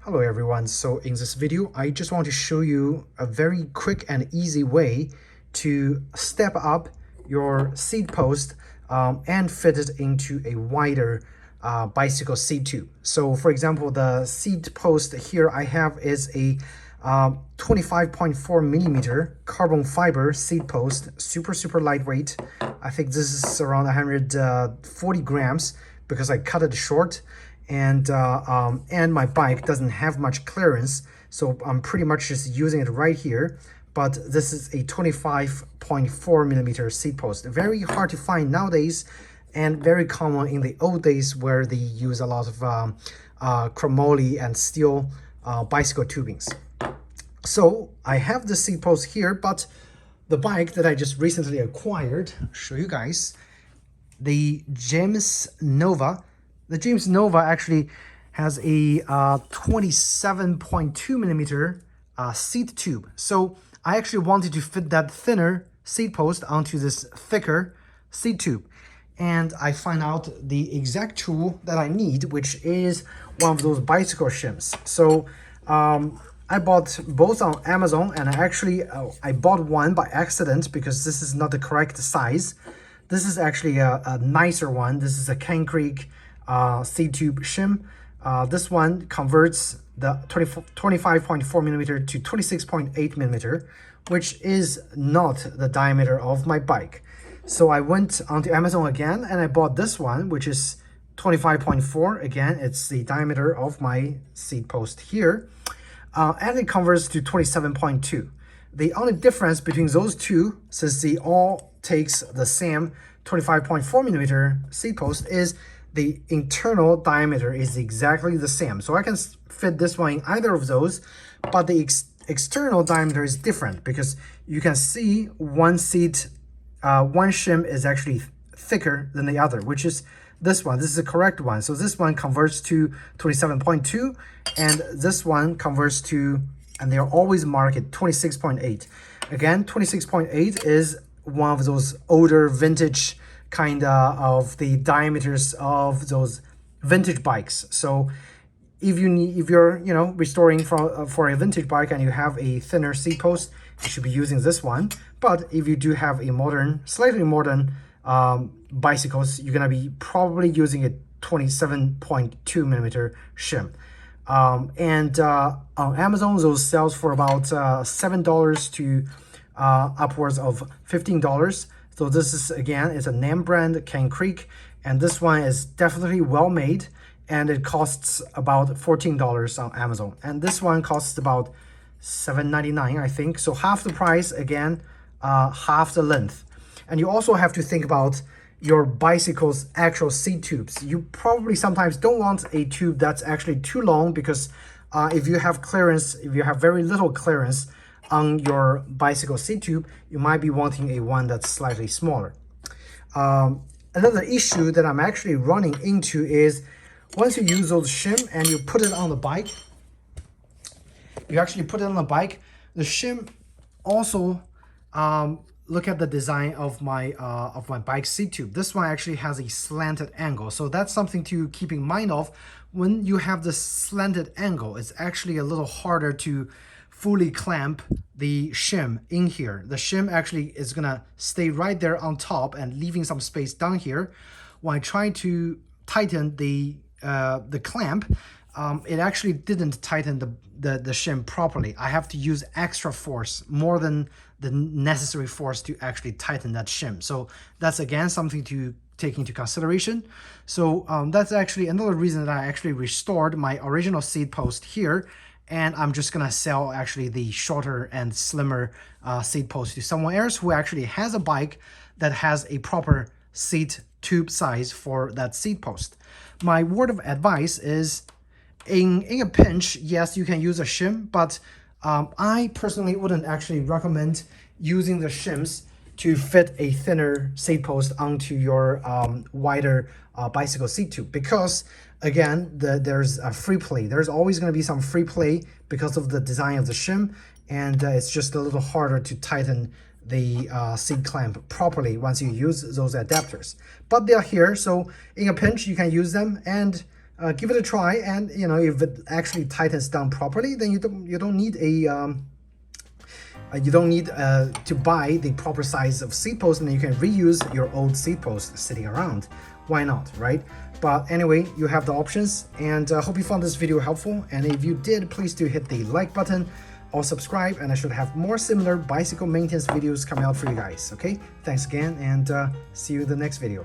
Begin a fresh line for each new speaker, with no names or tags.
Hello everyone, so in this video I just want to show you a very quick and easy way to step up your seat post and fit it into a wider bicycle seat tube. So for example, the seat post here I have is a 25.4 millimeter carbon fiber seat post, super lightweight. I think this is around 140 grams because I cut it short. And my bike doesn't have much clearance, so I'm pretty much just using it right here. But this is a 25.4 millimeter seat post, very hard to find nowadays and very common in the old days where they use a lot of chromoly and steel bicycle tubings. So I have the seat post here, but the bike that I just recently acquired, I'll show you guys, the Shims Nova. The Shims Nova actually has a 27.2 millimeter seat tube. So I actually wanted to fit that thinner seat post onto this thicker seat tube. And I find out the exact tool that I need, which is one of those bicycle shims. So I bought both on Amazon, and I bought one by accident because this is not the correct size. This is actually a nicer one. This is a Cane Creek seat tube shim. This one converts the 25.4 millimeter to 26.8 millimeter, which is not the diameter of my bike. So I went onto Amazon again and I bought this one, which is 25.4. Again, it's the diameter of my seat post here. And it converts to 27.2. The only difference between those two, since they all takes the same 25.4 millimeter seat post, is the internal diameter is exactly the same. So I can fit this one in either of those, but the external diameter is different because you can see one shim is actually thicker than the other, which is this one. This is the correct one. So this one converts to 27.2 and this one converts to, and they're always marked 26.8. Again, 26.8 is one of those older vintage kind of the diameters of those vintage bikes. So if you're restoring for a vintage bike and you have a thinner seat post, you should be using this one. But if you do have a slightly modern bicycles, you're gonna be probably using a 27.2 millimeter shim. And on Amazon, those sells for about $7 to upwards of $15. So this is, again, it's a name brand, Cane Creek, and this one is definitely well made, and it costs about $14 on Amazon. And this one costs about $7.99, I think. So half the price, again, half the length. And you also have to think about your bicycle's actual seat tubes. You probably sometimes don't want a tube that's actually too long because if you have very little clearance on your bicycle seat tube, you might be wanting a one that's slightly smaller. Another issue that I'm actually running into is once you use those shim and you put it on the bike, the shim also, look at the design of my bike seat tube. This one actually has a slanted angle, so that's something to keep in mind of. When you have the slanted angle, it's actually a little harder to fully clamp the shim in here. The shim actually is gonna stay right there on top and leaving some space down here. When I try to tighten the clamp, it actually didn't tighten the shim properly. I have to use extra force, more than the necessary force to actually tighten that shim. So that's again something to take into consideration. So that's actually another reason that I actually restored my original seat post here, and I'm just gonna sell actually the shorter and slimmer seat post to someone else who actually has a bike that has a proper seat tube size for that seat post. My word of advice is, in a pinch, yes, you can use a shim, but I personally wouldn't actually recommend using the shims to fit a thinner seat post onto your wider bicycle seat tube, because again, there's a free play. There's always going to be some free play because of the design of the shim, and it's just a little harder to tighten the seat clamp properly once you use those adapters. But they're here, so in a pinch you can use them, and give it a try, and you know, if it actually tightens down properly, then you don't need a you don't need to buy the proper size of seat post, and then you can reuse your old seat post sitting around. Why not, right? But anyway, you have the options, and hope you found this video helpful. And if you did, please do hit the like button or subscribe, and I should have more similar bicycle maintenance videos coming out for you guys. Okay, thanks again, and see you in the next video.